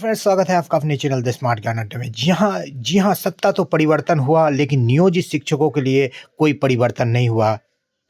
Friends, स्वागत है आपका अपने चैनल द स्मार्ट ज्ञान अड्डे में। जी हाँ, सत्ता तो परिवर्तन हुआ, लेकिन नियोजित शिक्षकों के लिए कोई परिवर्तन नहीं हुआ।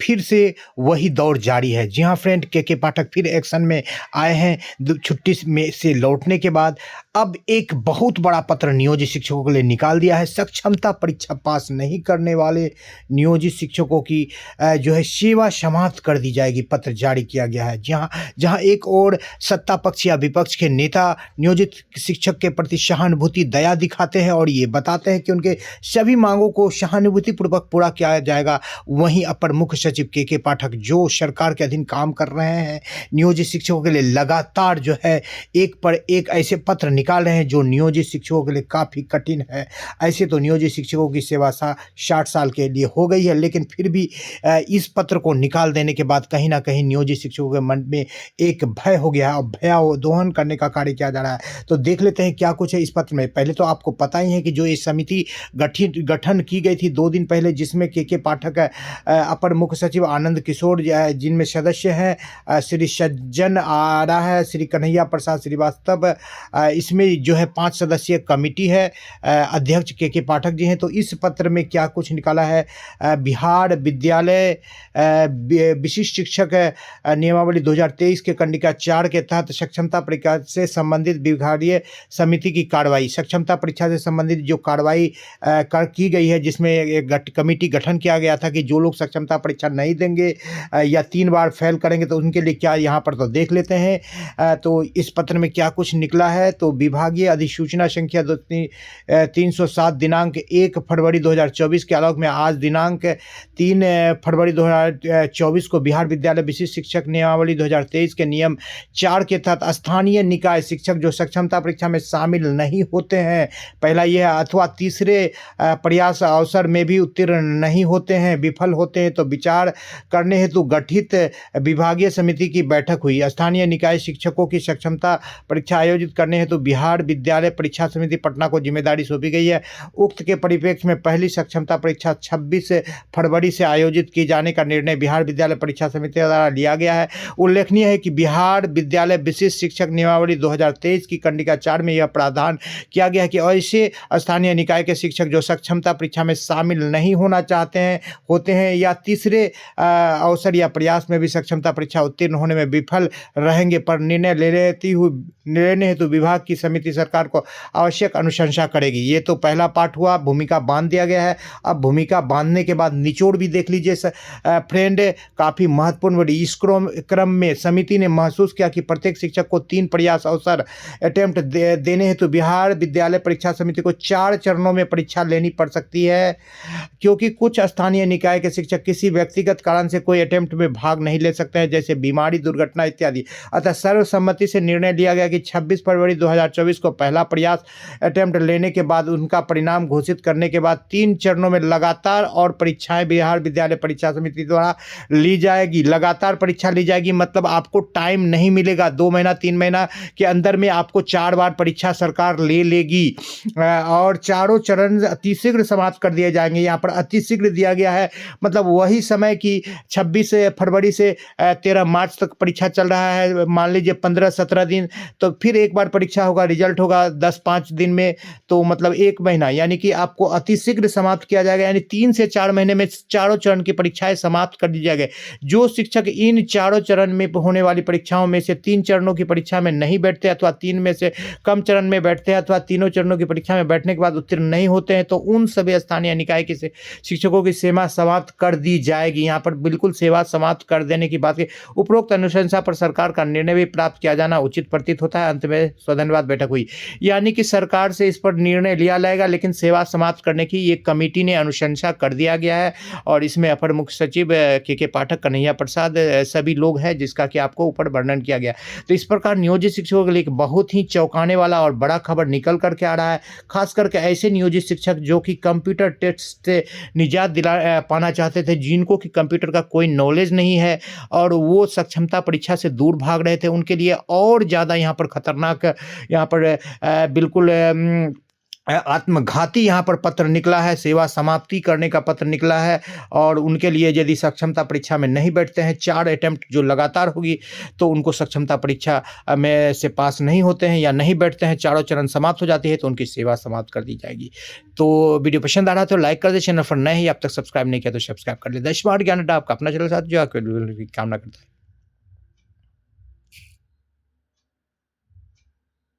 फिर से वही दौर जारी है। जी हाँ फ्रेंड, के पाठक फिर एक्शन में आए हैं। छुट्टी में से लौटने के बाद अब एक बहुत बड़ा पत्र नियोजित शिक्षकों के लिए निकाल दिया है। सक्षमता परीक्षा पास नहीं करने वाले नियोजित शिक्षकों की जो है सेवा समाप्त कर दी जाएगी, पत्र जारी किया गया है। जहाँ एक और सत्ता पक्ष या विपक्ष के नेता नियोजित शिक्षक के प्रति सहानुभूति दया दिखाते हैं और ये बताते हैं कि उनके सभी मांगों को सहानुभूतिपूर्वक पूरा किया जाएगा। वहीं अपर मुख्य सचिव के पाठक, जो सरकार के अधीन काम कर रहे हैं, नियोजित शिक्षकों के लिए लगातार जो है एक पर एक ऐसे पत्र निकाल रहे हैं जो नियोजित शिक्षकों के लिए काफ़ी कठिन है। ऐसे तो नियोजित शिक्षकों की सेवा 60 साल के लिए हो गई है, लेकिन फिर भी इस पत्र को निकाल देने के बाद कहीं ना कहीं नियोजित शिक्षकों के मन में एक भय हो गया है और भयावह करने का कार्य किया जा रहा है। तो देख लेते हैं क्या कुछ है इस पत्र में। पहले तो आपको पता ही है कि जो ये समिति गठन की गई थी 2 दिन पहले, जिसमें के पाठक, अपर मुख्य सचिव आनंद किशोर, जिनमें सदस्य हैं श्री सज्जन आरा है, श्री कन्हैया प्रसाद श्रीवास्तव, इसमें जो है 5 सदस्यीय कमेटी है। अध्यक्ष के पाठक जी हैं। तो इस पत्र में क्या कुछ निकाला है। बिहार विद्यालय विशिष्ट शिक्षक नियमावली 2023 के कंडिका 4 के तहत सक्षमता परीक्षा से संबंधित विभागीय समिति की कार्रवाई, सक्षमता परीक्षा से संबंधित जो कार्रवाई की गई है, जिसमें एक कमेटी गठन किया गया था कि जो लोग सक्षमता परीक्षा नहीं देंगे या 3 बार फेल करेंगे तो उनके लिए क्या, यहाँ पर तो देख लेते हैं। तो इस पत्र में क्या कुछ निकला है। तो विभागीय अधिसूचना संख्या 307 दिनांक 1 फरवरी 2024 के आलोक में आज दिनांक 3 फरवरी 2024 को बिहार विद्यालय विशिष्ट शिक्षक नियमावली 2023 के नियम 4 के तहत स्थानीय निकाय शिक्षक जो सक्षमता परीक्षा में शामिल नहीं होते हैं, पहला यह है, अथवा तीसरे प्रयास अवसर में भी उत्तीर्ण नहीं होते हैं, विफल होते हैं, तो विचार करने हेतु गठित विभागीय समिति की बैठक हुई। स्थानीय निकाय शिक्षकों की सक्षमता परीक्षा आयोजित करने हेतु बिहार विद्यालय परीक्षा समिति पटना को जिम्मेदारी सौंपी गई है। उक्त के परिप्रेक्ष्य में पहली सक्षमता परीक्षा 26 फरवरी से आयोजित किए जाने का निर्णय बिहार विद्यालय परीक्षा समिति द्वारा लिया गया है। उल्लेखनीय है कि बिहार विद्यालय विशिष्ट शिक्षक नियमावली 2023 की कंडिका 4 में यह प्रावधान किया गया है कि ऐसे स्थानीय निकाय के शिक्षक जो सक्षमता परीक्षा में शामिल नहीं होना होते हैं या तीसरे अवसर या प्रयास में भी सक्षमता परीक्षा उत्तीर्ण होने में विफल रहेंगे, पर निर्णय लेने हेतु विभाग की समिति सरकार को आवश्यक अनुशंसा करेगी। ये तो पहला पार्ट हुआ, भूमिका बांध दिया गया है। अब भूमिका बांधने के बाद निचोड़ भी देख लीजिए फ्रेंड, काफ़ी महत्वपूर्ण। इस क्रम में समिति ने महसूस किया कि प्रत्येक शिक्षक को 3 प्रयास अवसर अटेम्प्ट देने हेतु बिहार विद्यालय परीक्षा समिति को 4 चरणों में परीक्षा लेनी पड़ सकती है, क्योंकि कुछ स्थानीय निकाय के शिक्षक किसी व्यक्तिगत कारण से कोई अटेम्प्ट में भाग नहीं ले सकते हैं, जैसे बीमारी, दुर्घटना इत्यादि। अतः सर्वसम्मति से निर्णय लिया गया कि 26 फरवरी 2024 को पहला प्रयास अटेम्प्ट लेने के बाद उनका परिणाम घोषित करने के बाद 3 चरणों में लगातार और परीक्षाएं बिहार विद्यालय परीक्षा समिति द्वारा ली जाएगी। लगातार परीक्षा ली जाएगी मतलब आपको टाइम नहीं मिलेगा, 2 महीना 3 महीना के अंदर में आपको 4 बार परीक्षा सरकार ले लेगी और चारों चरण अतिशीघ्र समाप्त कर दिए जाएंगे। यहाँ पर अतिशीघ्र दिया गया है, मतलब वही समय की 26 फरवरी से 13 मार्च तक परीक्षा चल रहा है, मान लीजिए 15-17 दिन, तो फिर एक बार परीक्षा होगा, रिजल्ट होगा 10-5 दिन में, तो मतलब 1 महीना, यानी कि आपको अतिशीघ्र समाप्त किया जाएगा। यानी 3 से 4 महीने में चारों चरण की परीक्षाएं समाप्त कर दी जाएगी। जो शिक्षक इन चारों चरण में होने वाली परीक्षाओं में से 3 चरणों की परीक्षा में नहीं बैठते अथवा 3 में से कम चरण में बैठते हैं अथवा तीनों चरणों की परीक्षा में बैठने के बाद उत्तीर्ण नहीं होते हैं, तो उन सभी स्थानीय निकाय के शिक्षकों की सेवा समाप्त कर दी जाएगी। यहाँ पर बिल्कुल सेवा समाप्त कर देने की बात है। उपरोक्त अनुशंसा पर सरकार का निर्णय भी प्राप्त किया जाना उचित प्रतीत होता है। अंत में स्वधन्यवाद बैठक हुई, यानी कि सरकार से इस पर निर्णय लिया जाएगा, लेकिन सेवा समाप्त करने की ये कमेटी ने अनुशंसा कर दिया गया है। और इसमें अपर मुख्य सचिव के पाठक, कन्हैया प्रसाद, सभी लोग हैं, जिसका कि आपको ऊपर वर्णन किया गया। तो इस प्रकार नियोजित शिक्षकों के लिए एक बहुत ही चौंकाने वाला और बड़ा खबर निकल करके आ रहा है, खास करके ऐसे नियोजित शिक्षक जो कि कंप्यूटर टेस्ट से निजात पाना चाहते थे, जिनको कि कंप्यूटर का कोई नॉलेज नहीं है और वो सक्षमता परीक्षा से दूर भाग रहे थे, उनके लिए और ज़्यादा यहाँ पर खतरनाक, यहाँ पर बिल्कुल आत्मघाती यहाँ पर पत्र निकला है, सेवा समाप्ति करने का पत्र निकला है। और उनके लिए यदि सक्षमता परीक्षा में नहीं बैठते हैं, 4 अटेम्प्ट जो लगातार होगी, तो उनको सक्षमता परीक्षा में से पास नहीं होते हैं या नहीं बैठते हैं, चारों चरण समाप्त हो जाती है, तो उनकी सेवा समाप्त कर दी जाएगी। तो वीडियो पसंद आ रहा है तो लाइक कर दे, चैनल पर नए हैं अब तक सब्सक्राइब नहीं किया तो सब्सक्राइब कर ले। द स्मार्ट ज्ञान अड्डा आपका अपना चैनल साथ जो आपके कामना करता है।